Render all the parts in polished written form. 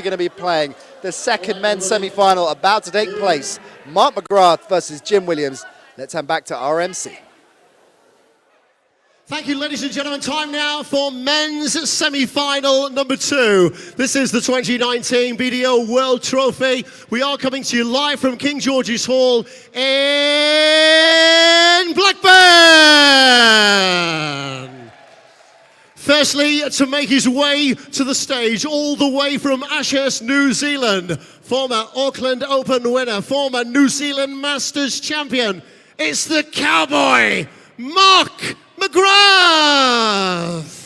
Going to be playing the second men's semi-final about to take place. Mark Mcgrath versus Jim Williams. Let's hand back to RMC. Thank you, ladies and gentlemen. Time now for men's semi-final number 2. This is the 2019 BDO World Trophy. We are coming to you live from King George's Hall in Blackburn. Firstly, to make his way to the stage, all the way from Ashurst, New Zealand, former Auckland Open winner, former New Zealand Masters champion, it's the Cowboy, Mark Mcgrath.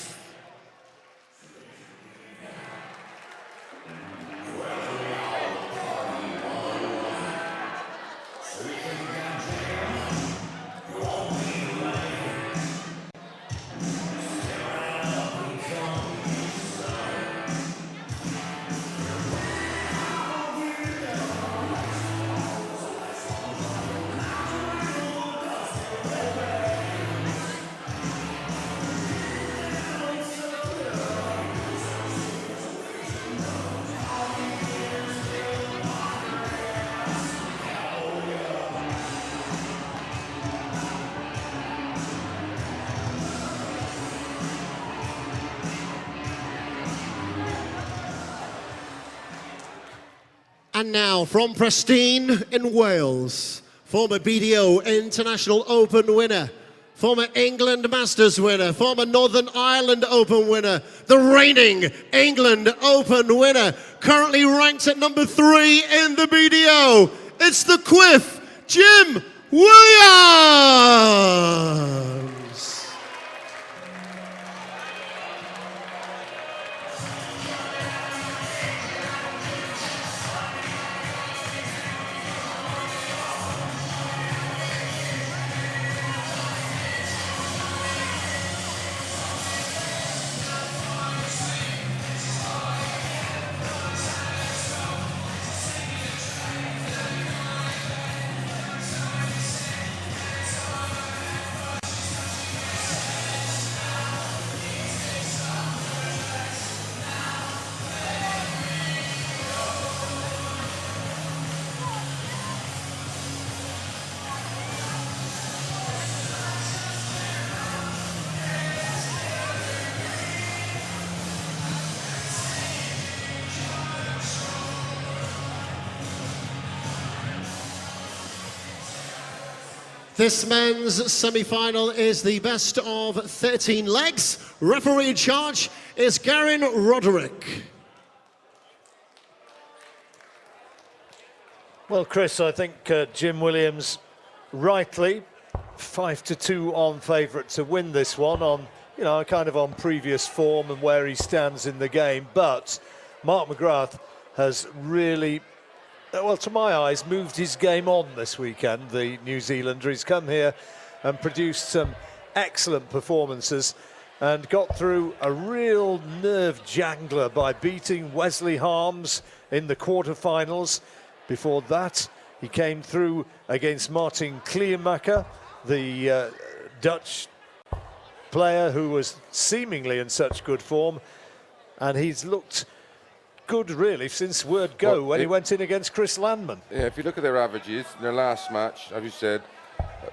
And now, from Prestine in Wales, former BDO International Open winner, former England Masters winner, former Northern Ireland Open winner, the reigning England Open winner, currently ranked at number 3 in the BDO, it's the Quiff, Jim Williams! This men's semi-final is the best of 13 legs. Referee in charge is Garen Roderick. Well, Chris, I think Jim Williams rightly 5-2 on favourite to win this one on, kind of on previous form and where he stands in the game. But Mark Mcgrath has really, well, to my eyes, moved his game on this weekend, the New Zealander. He's come here and produced some excellent performances and got through a real nerve jangler by beating Wesley Harms in the quarterfinals. Before that, he came through against Martin Kleemaker, the Dutch player who was seemingly in such good form, and he's looked good really since word go when he went in against Chris Landman. Yeah, if you look at their averages, in their last match, as you said,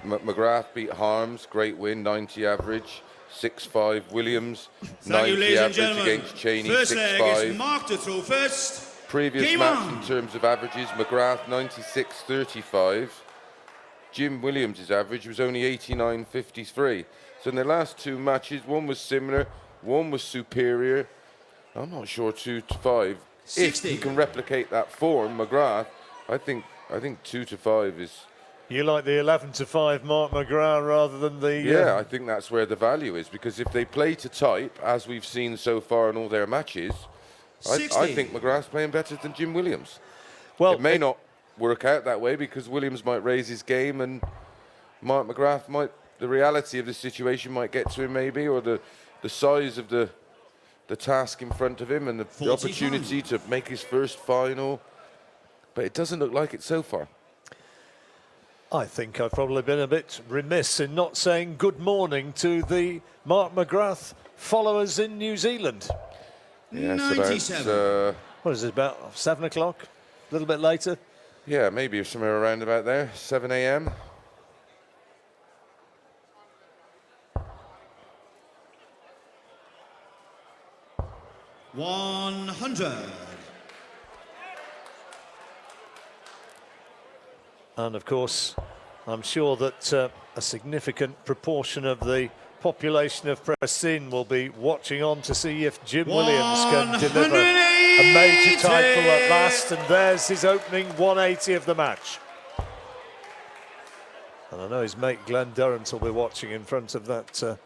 Mcgrath beat Harms, great win, 90 average, 6-5. Williams, 90 average against Cheney, 6-5. First leg is Mark to throw first. Previous match in terms of averages, Mcgrath 96-35. Jim Williams' average was only 89-53. So in their last 2 matches, one was similar, one was superior. I'm not sure 2-5. 60. If he can replicate that form, Mcgrath, I think 2-5 is. You like the 11-5 Mark Mcgrath rather than the. Yeah, I think that's where the value is, because if they play to type, as we've seen so far in all their matches, I think Mcgrath's playing better than Jim Williams. Well, it may not work out that way because Williams might raise his game and Mark Mcgrath might. The reality of the situation might get to him maybe, or the size of the task in front of him and the opportunity to make his first final. But it doesn't look like it so far. I think I've probably been a bit remiss in not saying good morning to the Mark Mcgrath followers in New Zealand. Yes, about What is it, about 7 o'clock? A little bit later? Yeah, maybe somewhere around about there, 7 a.m. $100. And of course, I'm sure that a significant proportion of the population of Preston will be watching on to see if Jim Williams can deliver a major title at last. And there's his opening 180 of the match. And I know his mate Glenn Durrant will be watching in front of that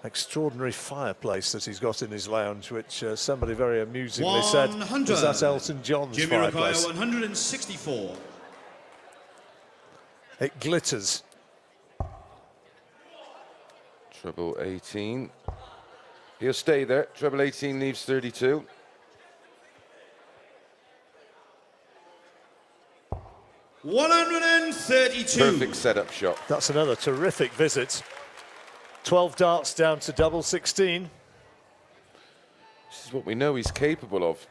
extraordinary fireplace that he's got in his lounge, which somebody very amusingly said was that Elton John's fireplace. 164. It glitters. Treble 18. He'll stay there. Treble 18 leaves 32. $132. Perfect setup shot. That's another terrific visit. 12 darts down to double 16. This is what we know he's capable of.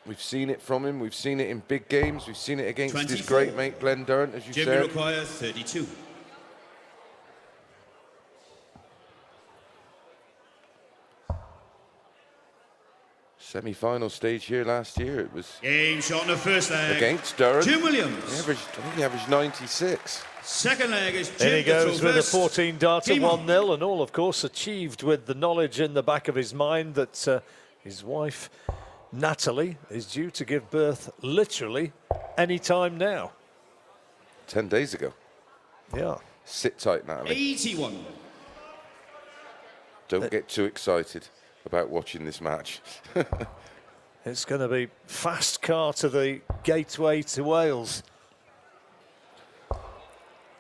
We've seen it from him. We've seen it in big games. We've seen it against 24. his great mate Glenn Durrant, as you Jimmy said. require 32. Semi-final stage here last year. It was Game shot in the first leg. against Durrant. Jim Williams. I think he averaged 96. Second leg is Jim. In he goes with a 14 darter, Game on. 1-0, and all, of course, achieved with the knowledge in the back of his mind that his wife, Natalie, is due to give birth literally any time now. 10 days ago. Yeah. Sit tight, Natalie. 81. Don't get too excited about watching this match. It's going to be fast car to the gateway to Wales.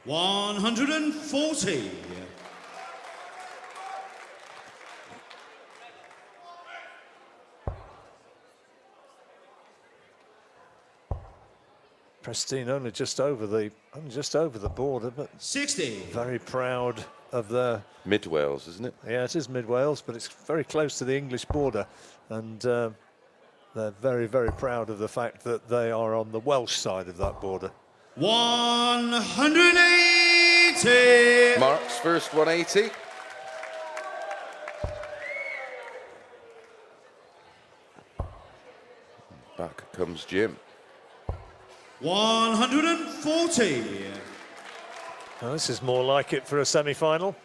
140. Preston only just over the border, but 60. very proud of their. Mid Wales, isn't it? Yeah, it is mid Wales, but it's very close to the English border, and they're very, very proud of the fact that they are on the Welsh side of that border. 180. Mark's first 180. Back comes Jim. 140. Well, this is more like it for a semi-final.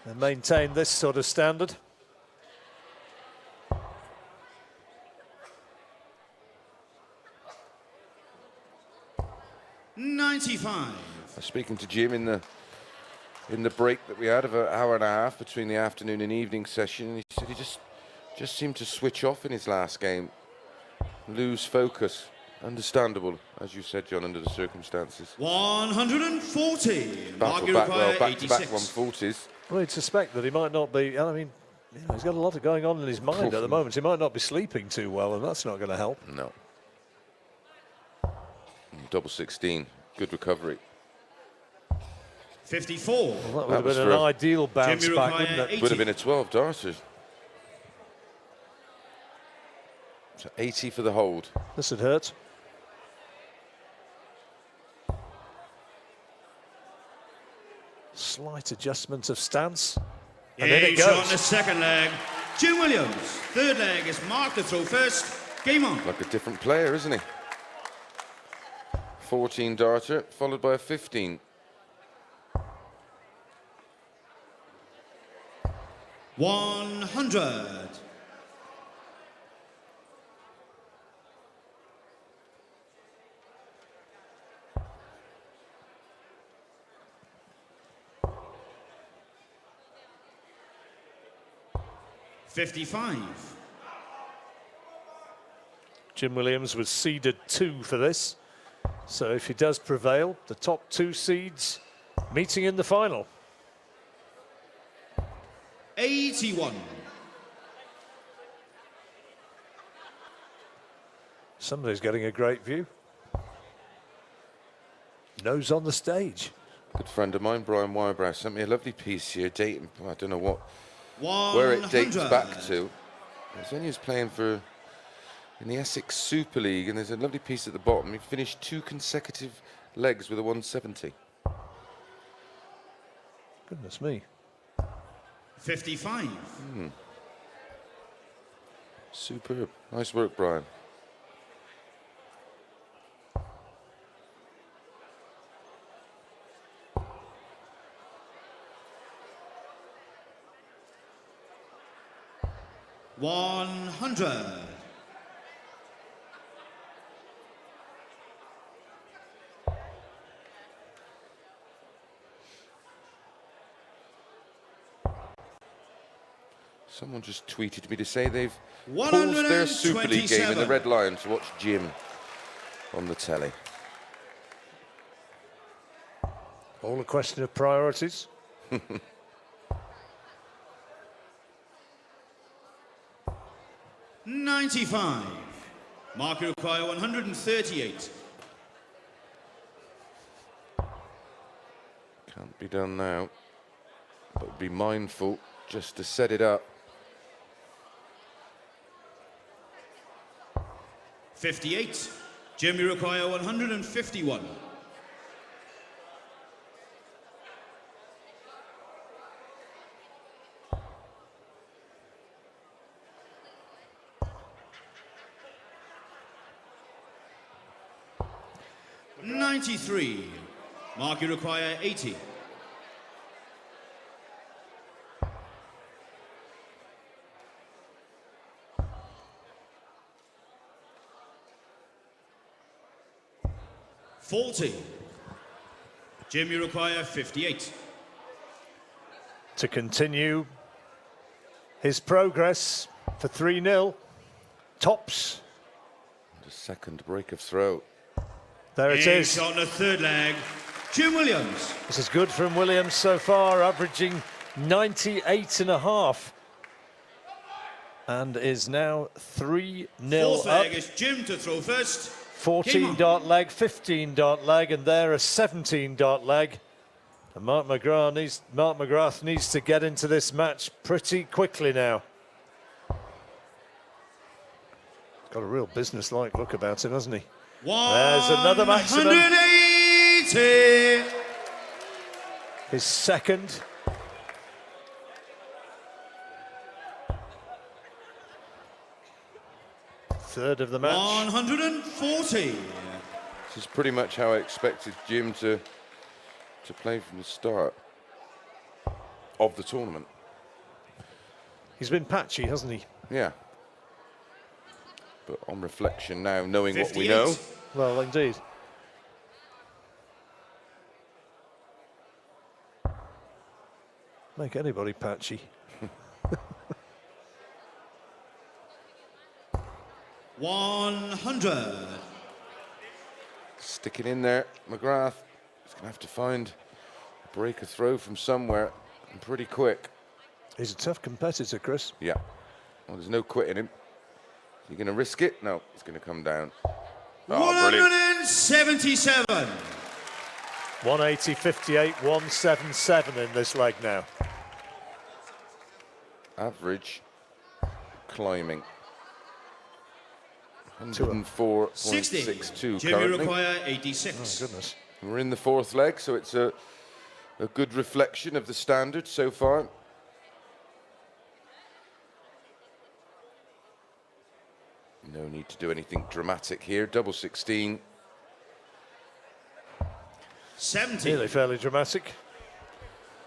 They maintain this sort of standard. $95. I was speaking to Jim in the break that we had of an hour and a half between the afternoon and evening session, and he said he just seemed to switch off in his last game, lose focus. Understandable, as you said, John, under the circumstances. 140. Battle back, well, back-to-back 140s. Well, you'd suspect that he might not be. I mean, you know, he's got a lot going on in his mind at the moment. He might not be sleeping too well, and that's not going to help. No. Double 16, good recovery. 54. Well, that would have been an ideal bounce Jimmy back, require wouldn't it? 80. Would have been a 12 darter. So 80 for the hold. This would hurt. Slight adjustment of stance. And in it Game shot in goes. the second leg. Jim Williams. Third leg is Mark to throw first. Game on. Like a different player, isn't he? 14 darter, followed by a 15. 100. $55. Jim Williams was seeded 2 for this. So if he does prevail, the top 2 seeds meeting in the final. 81. Somebody's getting a great view. Nose on the stage. Good friend of mine, Brian Wybrow, sent me a lovely piece here dating, I don't know where it dates back to. As when he was playing for in the Essex Super League, and there's a lovely piece at the bottom. He finished 2 consecutive legs with a 170. Goodness me. 55. Superb. Nice work, Brian. $100. Someone just tweeted me to say they've paused their Super League game in the Red Lion to watch Jim on the telly. All a question of priorities. 95. Mark require 138. Can't be done now, but be mindful just to set it up. 58. Jim, you require 151. $93. Mark, you require 80. $40. Jim, you require 58. To continue his progress for 3-0. Tops. The second break of throw. There it is. Shot in the third leg. Jim Williams. This is good from Williams so far, averaging 98.5. And is now 3-0 Fourth up. leg is Jim to throw first. 14-dot leg, 15-dot leg, and there a 17-dot leg. And Mark McGrath needs to get into this match pretty quickly now. Got a real business-like look about him, hasn't he? There's another maximum. 180. His second. Third of the match. 140. This is pretty much how I expected Jim to play from the start of the tournament. He's been patchy, hasn't he? Yeah. But on reflection now, knowing 58. what we know, Well, indeed. Make anybody patchy. 100. sticking in there, McGrath is going to have to find a break, a throw from somewhere, and pretty quick. He's a tough competitor, Chris. Yeah. Well, there's no quitting him. Is he going to risk it? No, it's going to come down. Oh, brilliant. 177. 180, 58, 177 in this leg now. Average climbing. 104.62 Jimmy currently. require 86. Oh, goodness. We're in the fourth leg, so it's a good reflection of the standard so far. No need to do anything dramatic here. Double 16. 70. Really fairly dramatic.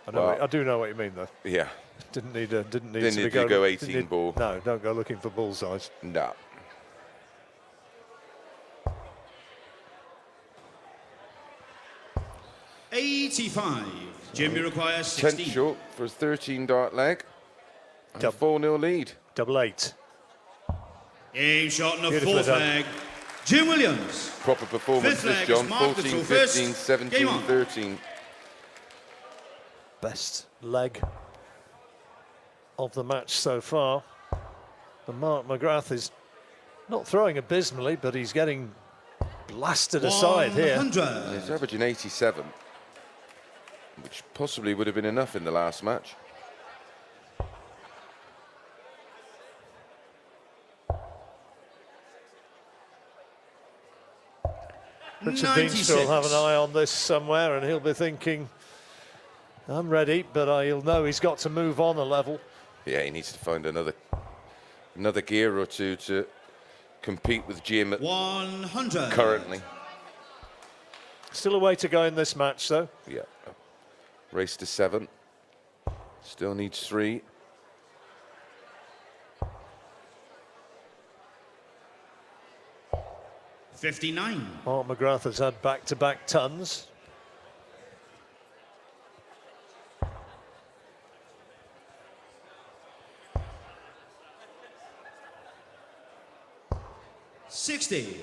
I do know what you mean, though. Yeah. Didn't need Didn't need to go 18 ball. No, don't go looking for bullseyes. No. $85. Jimmy requires 16. Potential for a 13-dart leg. And a 4-0 lead. Double 8. Aim shot in the Beautifully fourth done. leg. Jim Williams. Proper performance, Fifth this, leg John. is marked 14, to first. 15, 17, Game on. 13. Best leg of the match so far. And Mark McGrath is not throwing abysmally, but he's getting blasted aside here. 100. He's averaging 87, which possibly would have been enough in the last match. Richard Deemster will have an eye on this somewhere, and he'll be thinking, I'm ready, but he'll know he's got to move on a level. Yeah, he needs to find another gear or two to compete with Jim at 100. currently. Still a way to go in this match, though. Yeah. Race to 7. Still needs 3. $59. Mark Mcgrath has had back-to-back tons. $60.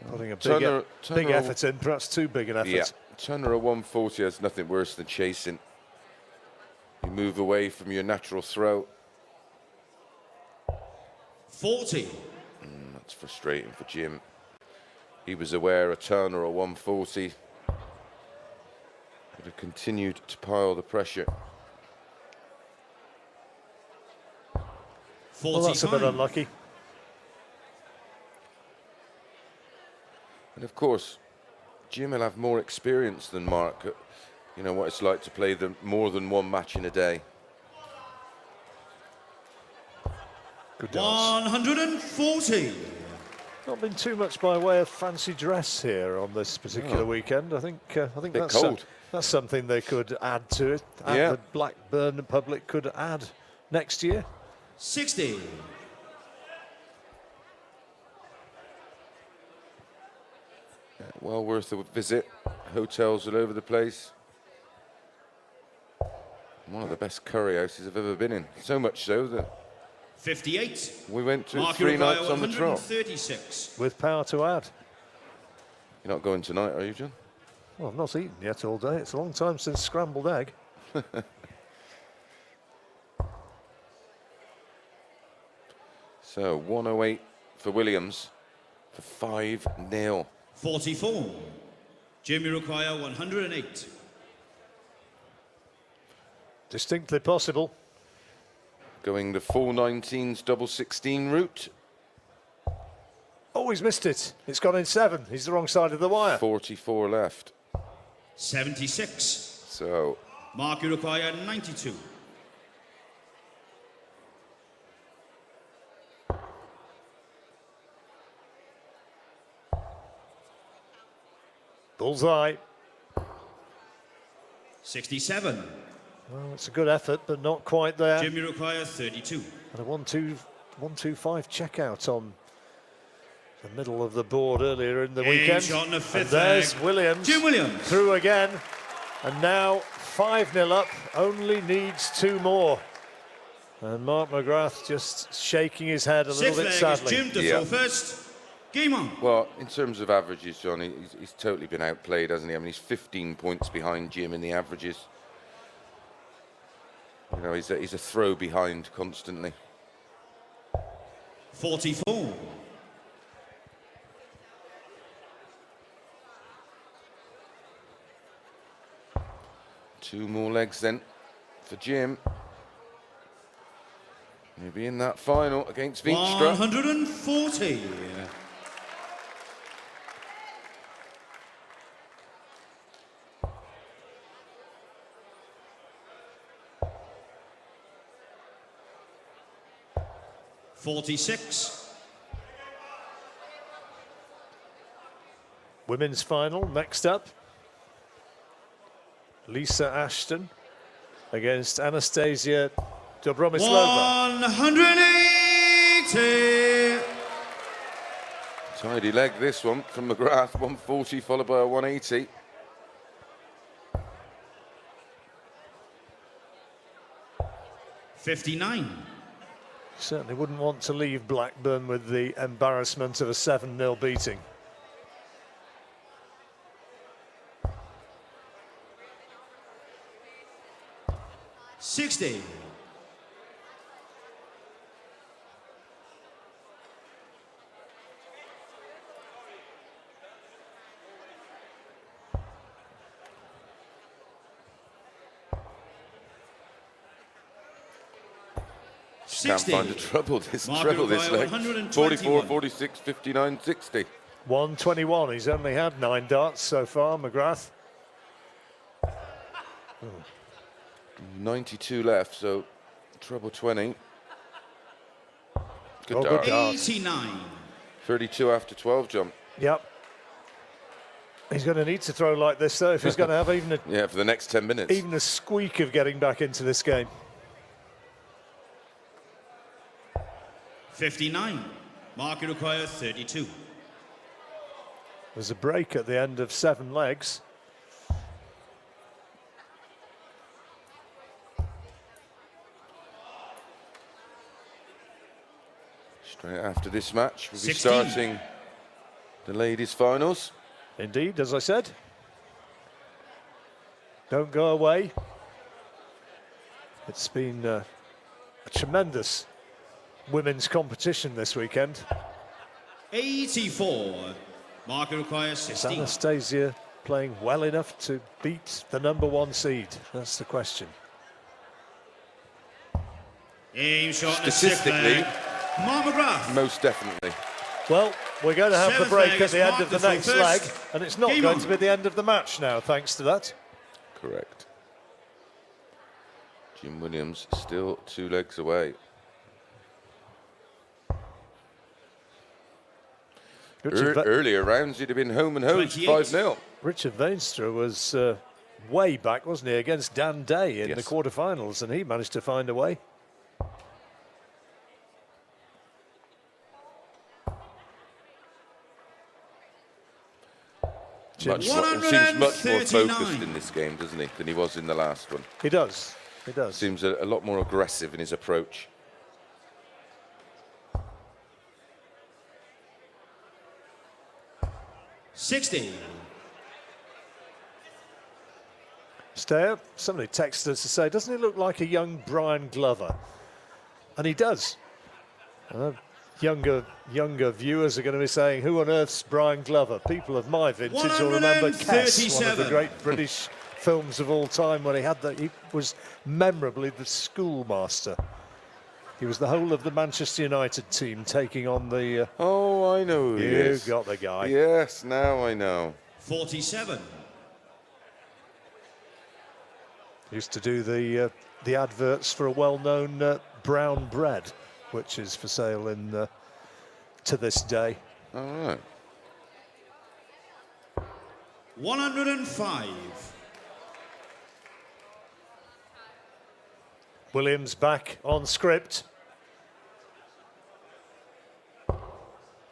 Putting a Turner big effort in, perhaps too big an effort. Yeah, Turner at 140 has nothing worse than chasing. You move away from your natural throw. 40. That's frustrating for Jim. He was aware of Turner at 140. Would have continued to pile the pressure. 45. Well, that's a bit unlucky. And of course, Jim will have more experience than Mark. You know what it's like to play more than one match in a day. Good dance. 140. Not been too much by way of fancy dress here on this particular weekend. I think Bit cold. That's something they could add to it. Yeah. The Blackburn public could add next year. 60. Well worth a visit. Hotels all over the place. One of the best curry houses I've ever been in. So much so that 58. we went to Mark 3 Uruguay, nights on the trot. 136. With power to add. You're not going tonight, are you, John? Well, I've not eaten yet all day. It's a long time since scrambled egg. So 108 for Williams for 5-0. 44. Jimmy require 108. Distinctly possible. Going the 419's double 16 route. Oh, he's missed it. It's gone in 7. He's the wrong side of the wire. 44 left. 76. So Mark require 92. Bullseye. 67. Well, it's a good effort, but not quite there. Jimmy require 32. And a 1-2-5 checkout on the middle of the board earlier in the weekend. Inch on the And fifth there's leg. Williams. Jim Williams. Through again. And now 5-0 up. Only needs 2 more. And Mark Mcgrath just shaking his head a little Sixth bit leg is sadly. Jim to throw first. Game on. well, in terms of averages, John, he's totally been outplayed, hasn't he? I mean, he's 15 points behind Jim in the averages. You know, he's a throw behind constantly. 44. Two more legs then for Jim. Maybe in that final against Veenstra. 140. $46. Women's final next up. Lisa Ashton against Anastasia Dobromislova. 180. Tidy leg this one from McGrath, 140 followed by a 180. $59. Certainly wouldn't want to leave Blackburn with the embarrassment of a 7-0 beating. $60. can't 60. find a treble this Mark treble this require leg. 121. 44, 46, 59, 60. 121. He's only had 9 darts so far, Mcgrath. 92 left, so treble 20. Good Oh, dart. good dart. 89. 32 after 12 jump. Yep. He's going to need to throw like this, though, if he's going to have even a, Yeah, for the next 10 minutes. even a squeak of getting back into this game. 59. Mark require 32. There's a break at the end of 7 legs. Straight after this match, we'll be 16. starting the ladies' finals. Indeed, as I said. Don't go away. It's been a tremendous women's competition this weekend. 84. Mark requires Is 16. Anastasia playing well enough to beat the #1 seed? That's the question. Aim shot in the sixth Statistically, leg. Mark Mcgrath. most definitely. Well, we're going to have the Seventh break leg at is the end marked of the for next first. leg, and it's not Game going on. to be the end of the match now, thanks to that. Correct. Jim Williams still 2 legs away. Earlier rounds, he'd have been home and hosed 28. 5-0. Richard Veenstra was way back, wasn't he, against Dan Day in the Yes. quarterfinals, and he managed to find a way. Seems much more 139. focused in this game, doesn't he, than he was in the last one. He does. He does. Seems a lot more aggressive in his approach. $60. Stayer, somebody texted us to say, doesn't he look like a young Brian Glover? And he does. Younger viewers are going to be saying, who on earth's Brian Glover? People of my vintage will remember Kess, one of the 137. great British films of all time, when he was memorably the schoolmaster. He was the whole of the Manchester United team taking on the... Oh, I know who he you is. got the guy. Yes, now I know. 47. Used to do the adverts for a well-known brown bread, which is for sale in to this day. All right. 105. Williams back on script.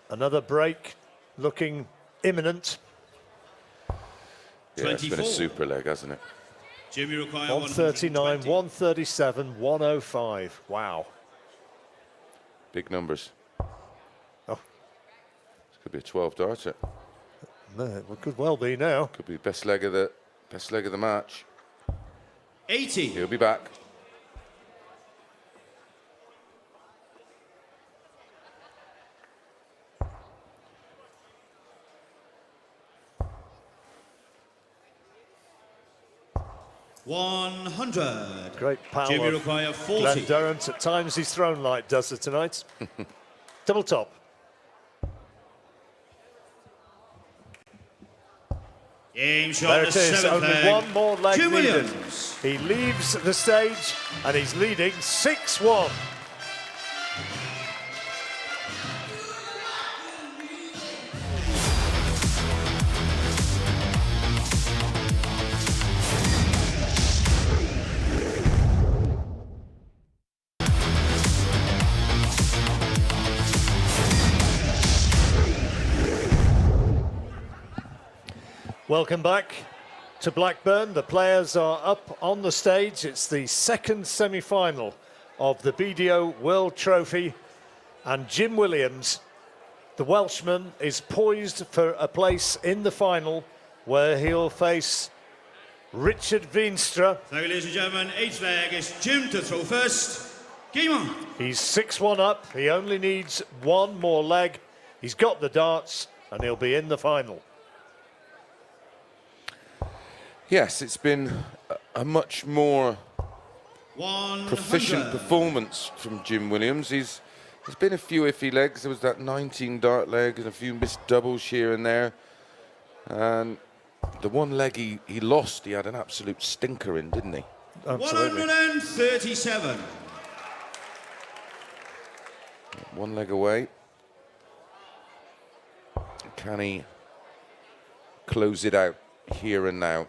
Another break looking imminent. Yeah, it's been a 24. super leg, hasn't it? Jimmy require 139, 120. 137, 105. Wow. Big numbers. Oh. This could be a 12 darter. No, it could well be now. Could be best leg of the match. 80. He'll be back. $100. Great power. Jimmy of require Glenn 40. Durrant. At times he's thrown like does it tonight. Double top. Aim shot There in it the is. seventh Only leg. one more leg Jim needed. Williams. He leaves the stage and he's leading 6-1. Welcome back to Blackburn. The players are up on the stage. It's the second semi-final of the BDO World Trophy. And Jim Williams, the Welshman, is poised for a place in the final where he'll face Richard Veenstra. So, ladies and gentlemen, each leg is Jim to throw first. Game on. He's 6-1 up. He only needs one more leg. He's got the darts and he'll be in the final. Yes, it's been a much more proficient performance from Jim Williams. There's been a few iffy legs. There was that 19 dart leg and a few missed doubles here and there. And the one leg he lost, he had an absolute stinker in, didn't he? Absolutely. 137. One leg away. Can he close it out here and now?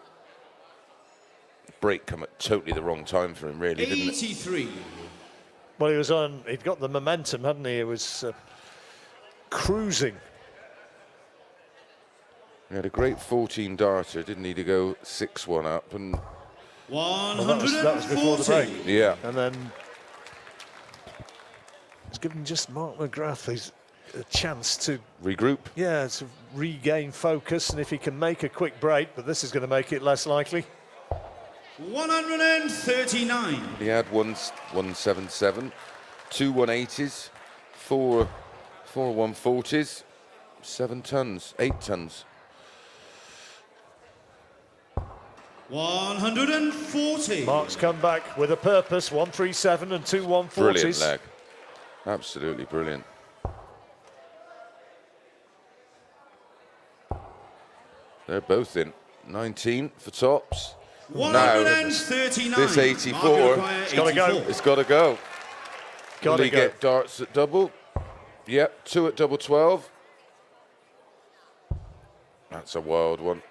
Break come at totally the wrong time for him, really, didn't it? 83. Well, he'd got the momentum, hadn't he? It was cruising. He had a great 14 darter, didn't he, to go 6-1 up, and 140. that was before the break. yeah, And then it's given just Mark Mcgrath a chance to regroup. yeah, to regain focus, and if he can make a quick break, but this is going to make it less likely. 139. He had 177, 2 180s, 4 140s, 7 tons, 8 tons. 140. Mark's come back with a purpose, 137 and 2 140s. Brilliant leg, absolutely brilliant. They're both in. 19 for tops. 139. Now, this 84, it's got to go. It's got to go. Got Will to he go. get darts at double? Yep, 2 at double 12. That's a wild one.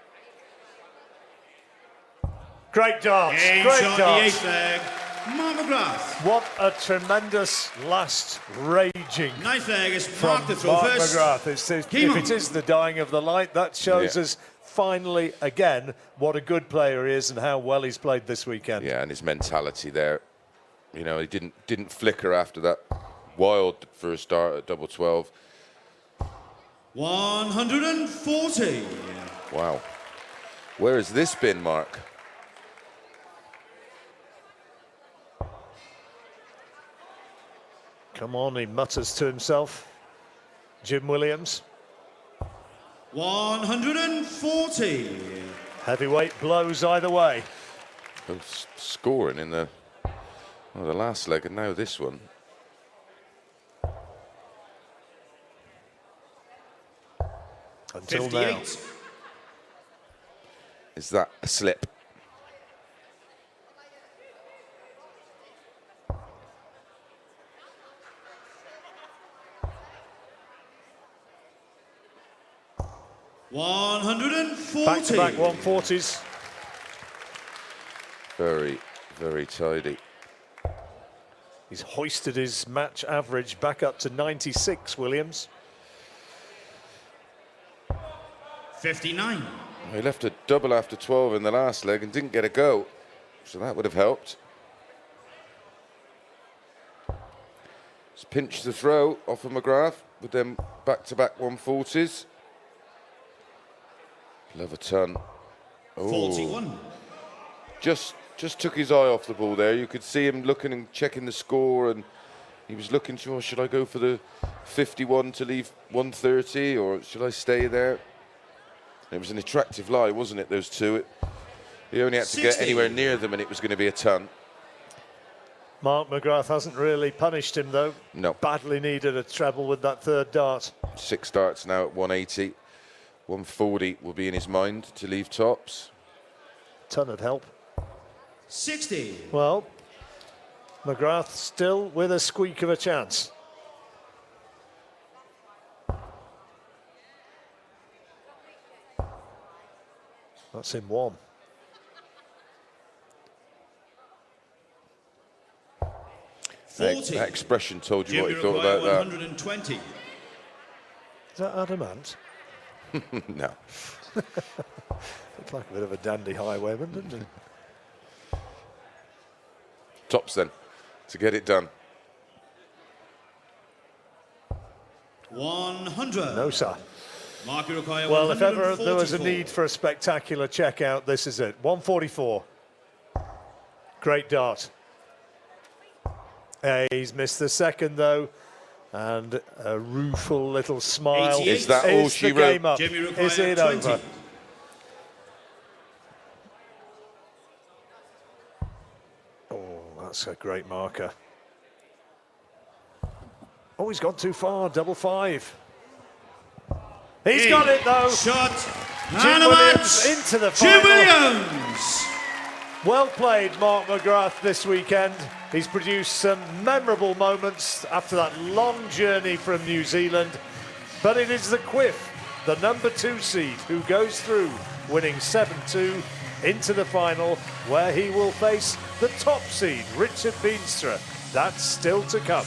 Great darts, Game great shot, the darts. 8th leg. Mark Mcgrath. What a tremendous last raging 9th leg is from Mark to throw Mark first. Mcgrath. If it is the dying of the light, that shows Yeah. us finally again what a good player he is and how well he's played this weekend. Yeah, and his mentality there. You know, he didn't flicker after that wild first dart at double 12. 140. Wow. Where has this been, Mark? Come on, he mutters to himself. Jim Williams. 140. Heavyweight blows either way. Both scoring in the last leg and now this one. Until now. 58. Is that a slip? Back-to-back 140s. Very, very tidy. He's hoisted his match average back up to 96, Williams. 59. He left a double after 12 in the last leg and didn't get a go, so that would have helped. Just pinched the throw off of Mcgrath with them back-to-back 140s. Love a ton. Oh. 41. Just took his eye off the ball there. You could see him looking and checking the score, and he was looking to, should I go for the 51 to leave 130, or should I stay there? It was an attractive lie, wasn't it, those two? He only had to 60. get anywhere near them and it was going to be a ton. Mark Mcgrath hasn't really punished him, though. No. Badly needed a treble with that third dart. 6 darts now at 180. 140 will be in his mind to leave tops. Ton of help. 60. Well, Mcgrath still with a squeak of a chance. That's in one. That expression told you what he Jim thought require about that. 120. Is that adamant? No. Looked like a bit of a dandy highwayman, didn't it? Tops then, to get it done. 100. No, sir. Mark, you require Well, if ever there was a 144. need for a spectacular checkout, this is it. 144. Great dart. He's missed the second, though. And a rueful little smile. 88. Is that all she the wrote? game up? Jimmy Is required it 20. over? Oh, that's a great marker. Oh, he's gone too far, double 5. He's got it though. Shot. Jim Williams into the final. Jim Williams. Well played, Mark Mcgrath, this weekend. He's produced some memorable moments after that long journey from New Zealand. But it is the Quiff, the number 2 seed, who goes through, winning 7-2 into the final, where he will face the top seed, Richard Beanstra. That's still to come.